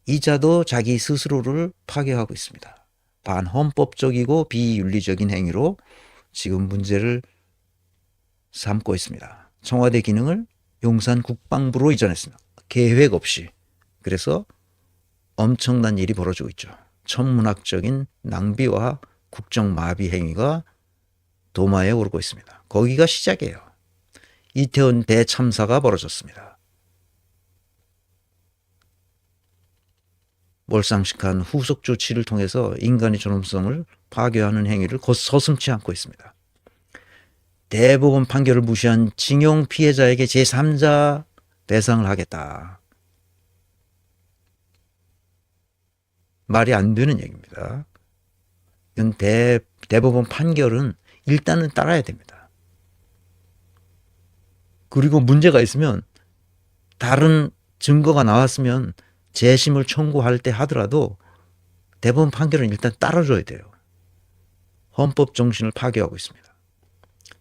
이자도 자기 스스로를 파괴하고 있습니다. 반헌법적이고 비윤리적인 행위로 지금 문제를 삼고 있습니다. 청와대 기능을 용산 국방부로 이전했습니다. 계획 없이. 그래서 엄청난 일이 벌어지고 있죠. 천문학적인 낭비와 국정마비 행위가 도마에 오르고 있습니다. 거기가 시작이에요. 이태원 대참사가 벌어졌습니다. 몰상식한 후속 조치를 통해서 인간의 존엄성을 파괴하는 행위를 서슴지 않고 있습니다. 대법원 판결을 무시한 징용 피해자에게 제3자 배상을 하겠다. 말이 안 되는 얘기입니다. 이건 대법원 판결은 일단은 따라야 됩니다. 그리고 문제가 있으면 다른 증거가 나왔으면 재심을 청구할 때 하더라도 대법원 판결은 일단 따라줘야 돼요. 헌법 정신을 파괴하고 있습니다.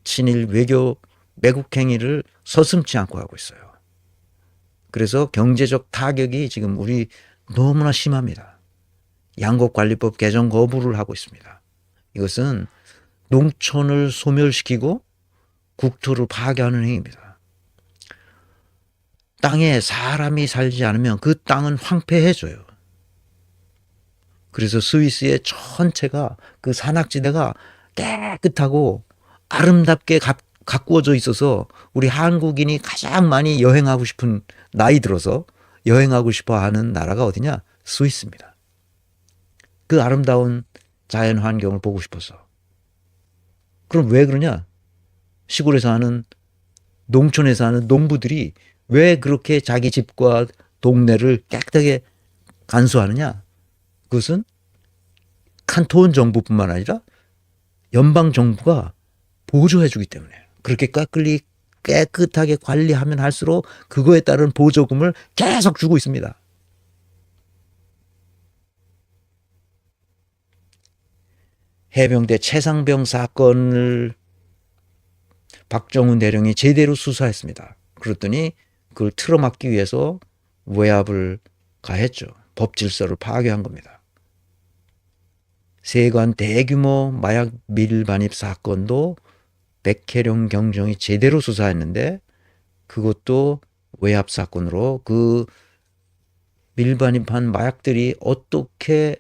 친일 외교 매국 행위를 서슴지 않고 하고 있어요. 그래서 경제적 타격이 지금 우리 너무나 심합니다. 양곡관리법 개정 거부를 하고 있습니다. 이것은 농촌을 소멸시키고 국토를 파괴하는 행위입니다. 땅에 사람이 살지 않으면 그 땅은 황폐해져요. 그래서 스위스의 전체가 그 산악지대가 깨끗하고 아름답게 가꾸어져 있어서 우리 한국인이 가장 많이 여행하고 싶은, 나이 들어서 여행하고 싶어 하는 나라가 어디냐? 스위스입니다. 그 아름다운 자연 환경을 보고 싶어서. 그럼 왜 그러냐? 시골에 사는, 농촌에 사는 농부들이 왜 그렇게 자기 집과 동네를 깨끗하게 간수하느냐? 그것은 칸톤 정부뿐만 아니라 연방 정부가 보조해 주기 때문에. 그렇게 깨끗하게 관리하면 할수록 그거에 따른 보조금을 계속 주고 있습니다. 해병대 최상병 사건을 박정훈 대령이 제대로 수사했습니다. 그랬더니 그걸 틀어막기 위해서 외압을 가했죠. 법 질서를 파괴한 겁니다. 세관 대규모 마약 밀반입 사건도 백혜령 경정이 제대로 수사했는데 그것도 외압 사건으로 그 밀반입한 마약들이 어떻게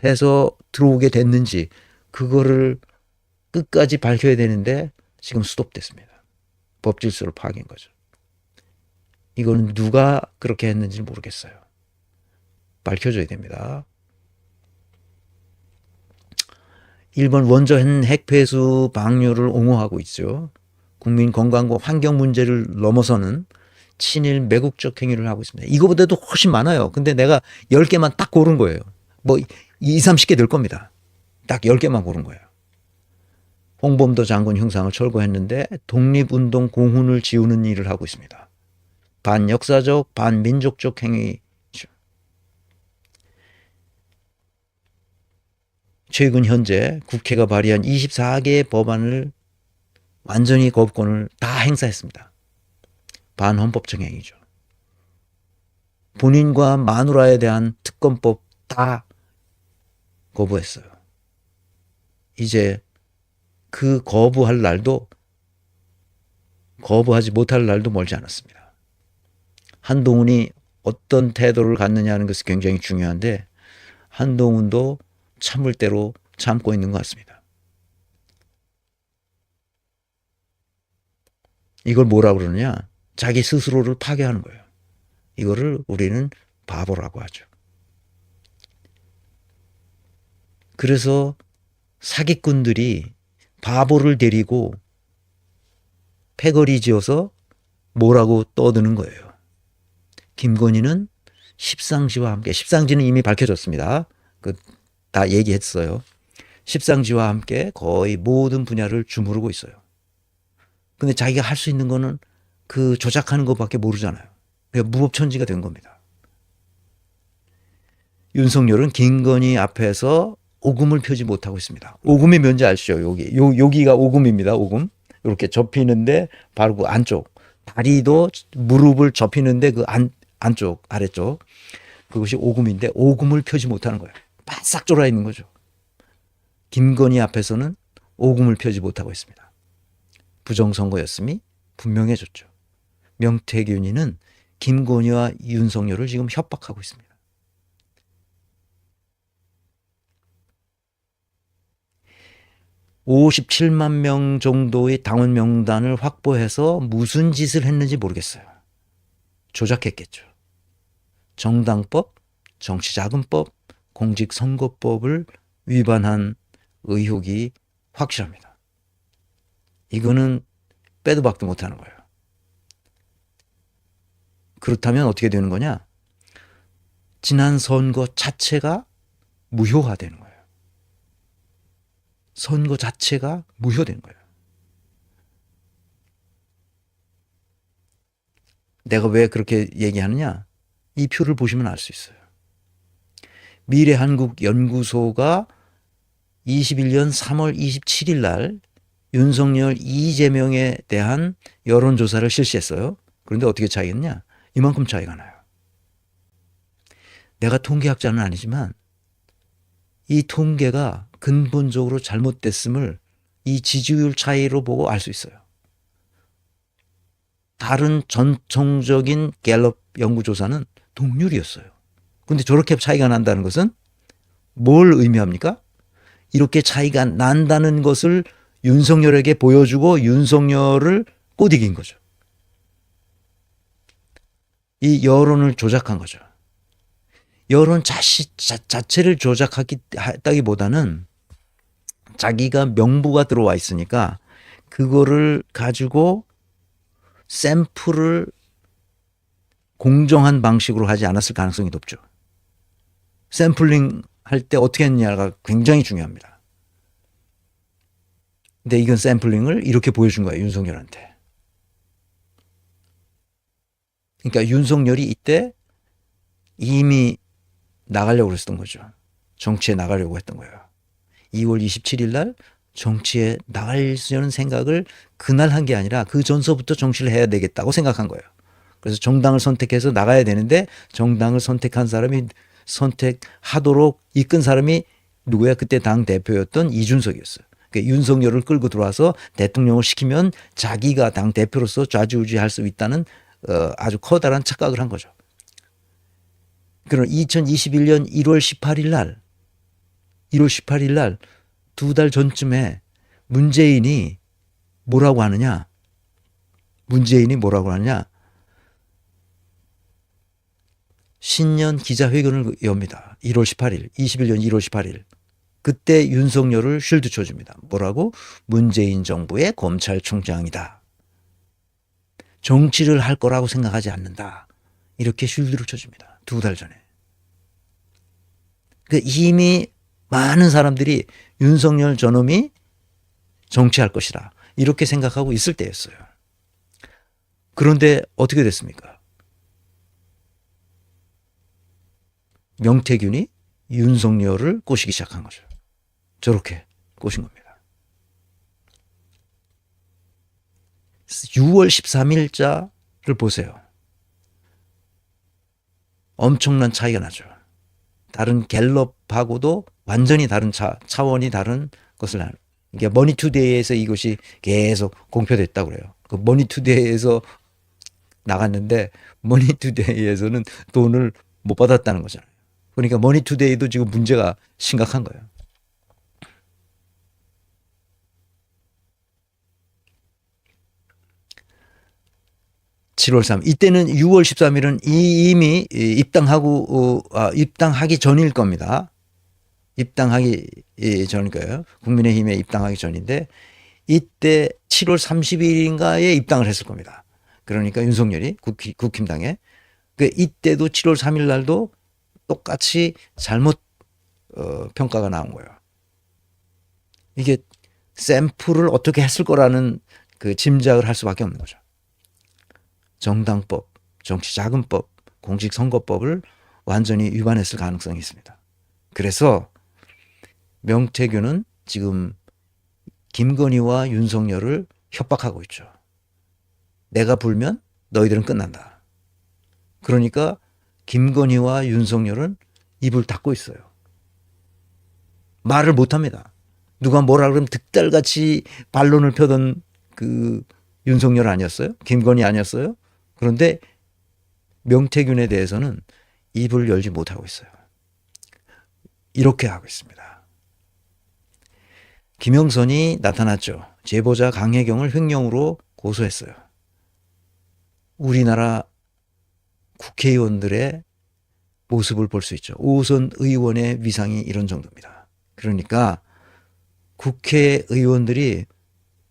해서 들어오게 됐는지 그거를 끝까지 밝혀야 되는데 지금 스톱됐습니다. 법 질서를 파괴한 거죠. 이거는 누가 그렇게 했는지 모르겠어요. 밝혀줘야 됩니다. 일본 원전 핵폐수 방류를 옹호하고 있죠. 국민 건강과 환경 문제를 넘어서는 친일 매국적 행위를 하고 있습니다. 이거보다도 훨씬 많아요. 근데 내가 10개만 딱 고른 거예요. 뭐 20, 30개 될 겁니다. 딱 10개만 고른 거예요. 홍범도 장군 형상을 철거했는데 독립운동 공훈을 지우는 일을 하고 있습니다. 반역사적, 반민족적 행위죠. 최근 현재 국회가 발의한 24개의 법안을 완전히 거부권을 다 행사했습니다. 반헌법적 행위죠. 본인과 마누라에 대한 특검법 다 거부했어요. 이제 그 거부하지 못할 날도 멀지 않았습니다. 한동훈이 어떤 태도를 갖느냐는 것이 굉장히 중요한데 한동훈도 참을 대로 참고 있는 것 같습니다. 이걸 뭐라 그러느냐? 자기 스스로를 파괴하는 거예요. 이거를 우리는 바보라고 하죠. 그래서 사기꾼들이 바보를 데리고 패거리 지어서 뭐라고 떠드는 거예요. 김건희는 십상지와 함께, 십상지는 이미 밝혀졌습니다. 다 얘기했어요. 십상지와 함께 거의 모든 분야를 주무르고 있어요. 근데 자기가 할 수 있는 거는 그 조작하는 것밖에 모르잖아요. 그러니까 무법천지가 된 겁니다. 윤석열은 김건희 앞에서 오금을 펴지 못하고 있습니다. 오금이 뭔지 아시죠? 여기가 오금입니다. 오금. 이렇게 접히는데 바로 그 안쪽. 다리도 무릎을 접히는데 그 안쪽, 아래쪽. 그것이 오금인데 오금을 펴지 못하는 거예요. 바싹 졸아 있는 거죠. 김건희 앞에서는 오금을 펴지 못하고 있습니다. 부정선거였음이 분명해졌죠. 명태균이는 김건희와 윤석열을 지금 협박하고 있습니다. (57만 명) 정도의 당원 명단을 확보해서 무슨 짓을 했는지 모르겠어요. 조작했겠죠. 정당법, 정치자금법, 공직선거법을 위반한 의혹이 확실합니다. 이거는 빼도 박도 못하는 거예요. 그렇다면 어떻게 되는 거냐? 지난 선거 자체가 무효화되는 거예요. 선거 자체가 무효된 거예요. 내가 왜 그렇게 얘기하느냐? 이 표를 보시면 알 수 있어요. 미래한국연구소가 21년 3월 27일 날 윤석열, 이재명에 대한 여론조사를 실시했어요. 그런데 어떻게 차이겠냐? 이만큼 차이가 나요. 내가 통계학자는 아니지만 이 통계가 근본적으로 잘못됐음을 이 지지율 차이로 보고 알 수 있어요. 다른 전통적인 갤럽 연구조사는 동률이었어요. 그런데 저렇게 차이가 난다는 것은 뭘 의미합니까? 이렇게 차이가 난다는 것을 윤석열에게 보여주고 윤석열을 꼬드긴 거죠. 이 여론을 조작한 거죠. 여론 자체를 조작했다기보다는 자기가 명부가 들어와 있으니까 그거를 가지고 샘플을 공정한 방식으로 하지 않았을 가능성이 높죠. 샘플링 할 때 어떻게 했느냐가 굉장히 중요합니다. 근데 이건 샘플링을 이렇게 보여준 거예요. 윤석열한테. 그러니까 윤석열이 이때 이미 나가려고 그랬던 거죠. 정치에 나가려고 했던 거예요. 2월 27일 날 정치에 나가려는 생각을 그날 한 게 아니라 그 전서부터 정치를 해야 되겠다고 생각한 거예요. 그래서 정당을 선택해서 나가야 되는데 정당을 선택한 사람이 선택하도록 이끈 사람이 누구야? 그때 당 대표였던 이준석이었어요. 그러니까 윤석열을 끌고 들어와서 대통령을 시키면 자기가 당 대표로서 좌지우지할 수 있다는 아주 커다란 착각을 한 거죠. 그럼 2021년 1월 18일 날 두 달 전쯤에 문재인이 뭐라고 하느냐? 신년 기자회견을 엽니다. 1월 18일, 21년 1월 18일. 그때 윤석열을 쉴드 쳐줍니다. 뭐라고? 문재인 정부의 검찰총장이다. 정치를 할 거라고 생각하지 않는다. 이렇게 쉴드를 쳐줍니다. 두 달 전에. 이미 많은 사람들이 윤석열 저놈이 정치할 것이다. 이렇게 생각하고 있을 때였어요. 그런데 어떻게 됐습니까? 명태균이 윤석열을 꼬시기 시작한 거죠. 저렇게 꼬신 겁니다. 6월 13일자를 보세요. 엄청난 차이가 나죠. 다른 갤럽하고도 완전히 다른 차원이 다른 것을 하는. 이게 머니투데이에서 이것이 계속 공표됐다고 그래요. 그 머니투데이에서 나갔는데 머니투데이에서는 돈을 못 받았다는 거잖아요. 그러니까 머니투데이도 지금 문제가 심각한 거예요. (7월 3일) 이때는 6월 13일은 이미 입당하기 전일 겁니다. 입당하기 전일 거예요. 국민의힘에 입당하기 전인데 이때 7월 30일인가에 입당을 했을 겁니다. 그러니까 윤석열이 국힘당에 이때도 7월 3일 날도 똑같이 잘못 평가가 나온 거예요. 이게 샘플을 어떻게 했을 거라는 그 짐작을 할 수밖에 없는 거죠. 정당법, 정치자금법, 공직선거법을 완전히 위반했을 가능성이 있습니다. 그래서 명태균은 지금 김건희와 윤석열을 협박하고 있죠. 내가 불면 너희들은 끝난다. 그러니까 김건희와 윤석열은 입을 닫고 있어요. 말을 못합니다. 누가 뭐라 그러면 득달같이 반론을 펴던 그 윤석열 아니었어요? 김건희 아니었어요? 그런데 명태균에 대해서는 입을 열지 못하고 있어요. 이렇게 하고 있습니다. 김영선이 나타났죠. 제보자 강혜경을 횡령으로 고소했어요. 우리나라 국회의원들의 모습을 볼 수 있죠. 오선 의원의 위상이 이런 정도입니다. 그러니까 국회의원들이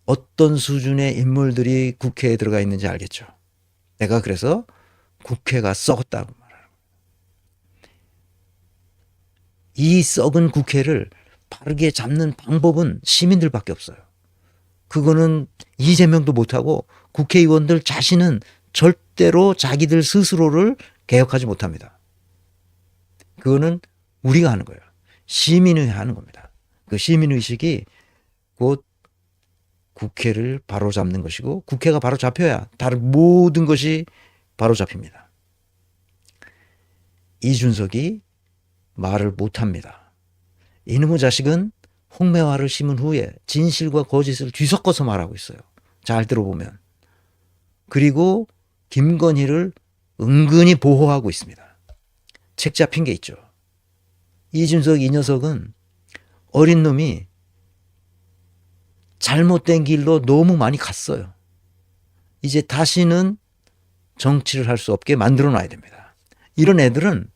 어떤 수준의 인물들이 국회에 들어가 있는지 알겠죠. 내가 그래서 국회가 썩었다고 말하는 거예요. 이 썩은 국회를 바르게 잡는 방법은 시민들밖에 없어요. 그거는 이재명도 못하고 국회의원들 자신은 절대로 자기들 스스로를 개혁하지 못합니다. 그거는 우리가 하는 거예요. 시민이 하는 겁니다. 그 시민의식이 곧 국회를 바로잡는 것이고 국회가 바로잡혀야 다른 모든 것이 바로잡힙니다. 이준석이 말을 못합니다. 이놈의 자식은 홍매화를 심은 후에 진실과 거짓을 뒤섞어서 말하고 있어요. 잘 들어보면. 그리고 김건희를 은근히 보호하고 있습니다. 책 잡힌 게 있죠. 이준석 이 녀석은 어린 놈이 잘못된 길로 너무 많이 갔어요. 이제 다시는 정치를 할 수 없게 만들어 놔야 됩니다. 이런 애들은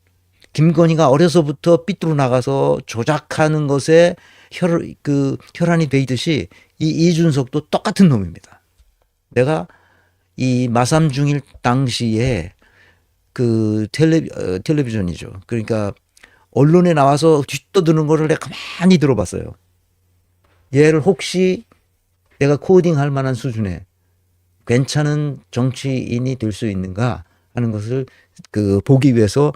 김건희가 어려서부터 삐뚤어 나가서 조작하는 것에 혈안이 베이듯이 이 이준석도 똑같은 놈입니다. 내가 이 마삼중일 당시에 그 텔레비전이죠. 그러니까 언론에 나와서 뒤떠드는 거를 내가 가만히 들어봤어요. 얘를 혹시 내가 코딩할 만한 수준의 괜찮은 정치인이 될 수 있는가 하는 것을 그 보기 위해서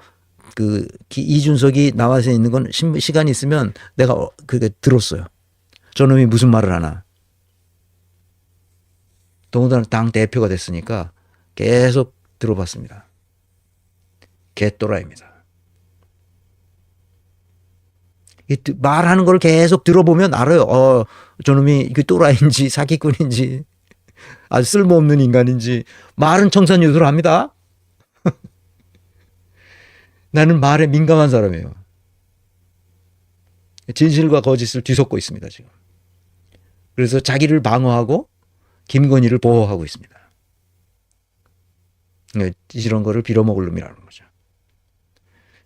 그 이준석이 나와서 있는 건 시간이 있으면 내가 그게 들었어요. 저놈이 무슨 말을 하나. 더군다나 당 대표가 됐으니까 계속 들어봤습니다. 개또라입니다. 말하는 걸 계속 들어보면 알아요. 저놈이 그 또라이인지 사기꾼인지 아주 쓸모없는 인간인지. 말은 청산유도를 합니다. 나는 말에 민감한 사람이에요. 진실과 거짓을 뒤섞고 있습니다, 지금. 그래서 자기를 방어하고 김건희를 보호하고 있습니다. 이런 거를 빌어먹을 놈이라는 거죠.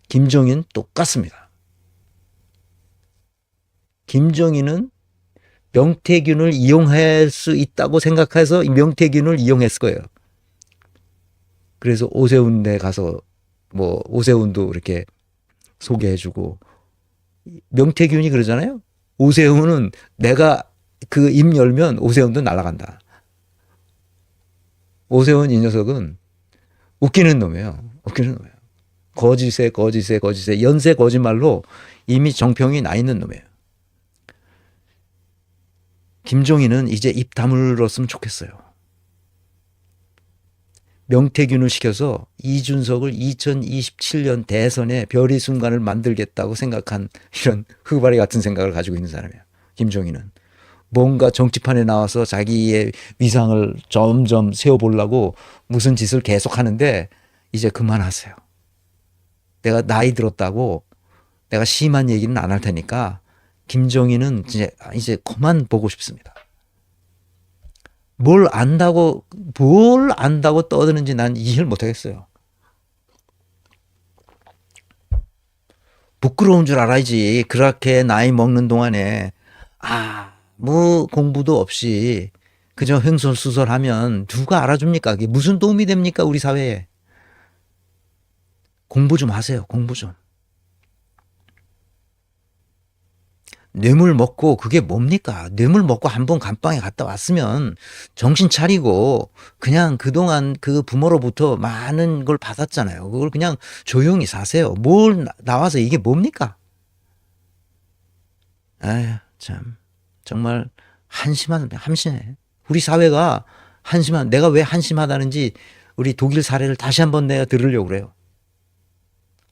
김정인 똑같습니다. 김정인은 명태균을 이용할 수 있다고 생각해서 명태균을 이용했을 거예요. 그래서 오세훈에 가서 뭐 오세훈도 이렇게 소개해주고 명태균이 그러잖아요. 오세훈은 내가 그 입 열면 오세훈도 날아간다. 오세훈 이 녀석은 웃기는 놈이에요. 웃기는 놈이에요. 거짓에 연쇄 거짓말로 이미 정평이 나 있는 놈이에요. 김종인은 이제 입 다물었으면 좋겠어요. 명태균을 시켜서 이준석을 2027년 대선에 별의 순간을 만들겠다고 생각한 이런 흑발이 같은 생각을 가지고 있는 사람이에요. 김종인은. 뭔가 정치판에 나와서 자기의 위상을 점점 세워보려고 무슨 짓을 계속 하는데 이제 그만하세요. 내가 나이 들었다고 내가 심한 얘기는 안 할 테니까 김종인은 이제 그만 보고 싶습니다. 뭘 안다고 떠드는지 난 이해를 못하겠어요. 부끄러운 줄 알아야지. 그렇게 나이 먹는 동안에 뭐 공부도 없이 그저 횡설수설하면 누가 알아줍니까? 그게 무슨 도움이 됩니까? 우리 사회에. 공부 좀 하세요. 공부 좀. 뇌물 먹고 그게 뭡니까? 뇌물 먹고 한번 감방에 갔다 왔으면 정신 차리고 그냥 그동안 그 부모로부터 많은 걸 받았잖아요. 그걸 그냥 조용히 사세요. 뭘 나와서 이게 뭡니까? 아휴, 참. 정말 한심해. 우리 사회가 한심한, 내가 왜 한심하다는지 우리 독일 사례를 다시 한번 내가 들으려고 그래요.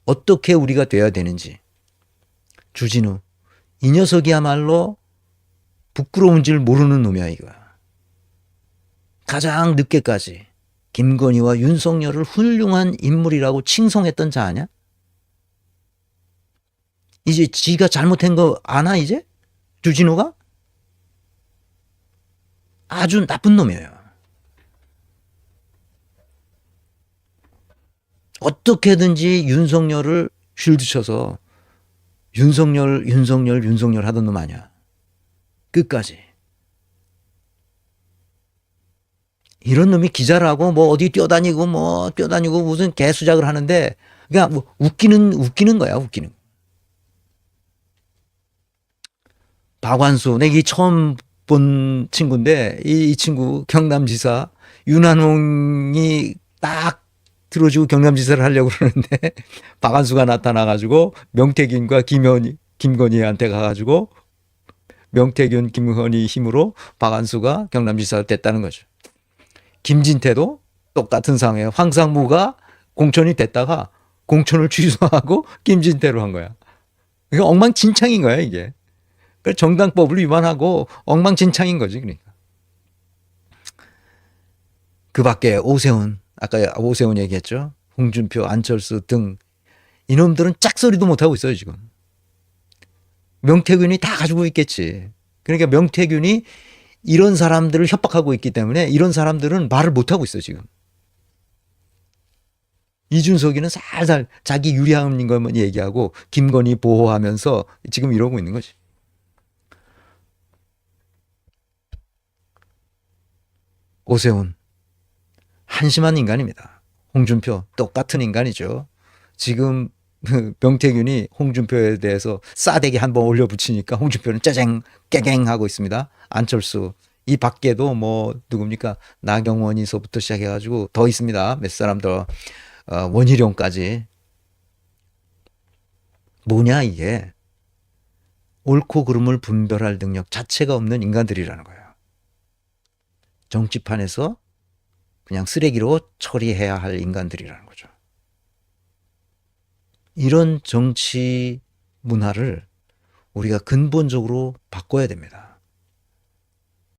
어떻게 우리가 돼야 되는지. 주진우, 이 녀석이야말로 부끄러운 줄 모르는 놈이야 이거. 가장 늦게까지 김건희와 윤석열을 훌륭한 인물이라고 칭송했던 자 아냐? 이제 지가 잘못한 거 아나 이제? 주진우가? 아주 나쁜 놈이에요. 어떻게든지 윤석열을 쉴드 쳐서 윤석열 하던 놈 아니야. 끝까지. 이런 놈이 기자라고 뭐 어디 뛰어다니고 무슨 개수작을 하는데 그러니까 뭐 웃기는 거야, 웃기는. 박완수, 내가 처음 본 친구인데 이 친구 경남지사 윤한홍이 딱 들어주고 경남지사를 하려고 그러는데 박완수가 나타나가지고 명태균과 김건희한테 가가지고 명태균, 김건희 힘으로 박완수가 경남지사가 됐다는 거죠. 김진태도 똑같은 상황이에요. 황상무가 공천이 됐다가 공천을 취소하고 김진태로 한 거야. 이게 엉망진창인 거야 이게. 정당법을 위반하고 엉망진창인 거지 그러니까. 그 밖에 오세훈, 아까 오세훈 얘기했죠. 홍준표, 안철수 등 이놈들은 짝소리도 못하고 있어요 지금. 명태균이 다 가지고 있겠지. 그러니까 명태균이 이런 사람들을 협박하고 있기 때문에 이런 사람들은 말을 못하고 있어 지금. 이준석이는 살살 자기 유리한 것만 얘기하고 김건희 보호하면서 지금 이러고 있는 거지. 오세훈 한심한 인간입니다. 홍준표 똑같은 인간이죠. 지금 명태균이 홍준표에 대해서 싸대기 한번 올려붙이니까 홍준표는 짜쟁 깨갱 하고 있습니다. 안철수 이 밖에도 뭐 누굽니까 나경원이서부터 시작해가지고 더 있습니다. 몇 사람 더 원희룡까지. 뭐냐 이게. 옳고 그름을 분별할 능력 자체가 없는 인간들이라는 거예요. 정치판에서 그냥 쓰레기로 처리해야 할 인간들이라는 거죠. 이런 정치 문화를 우리가 근본적으로 바꿔야 됩니다.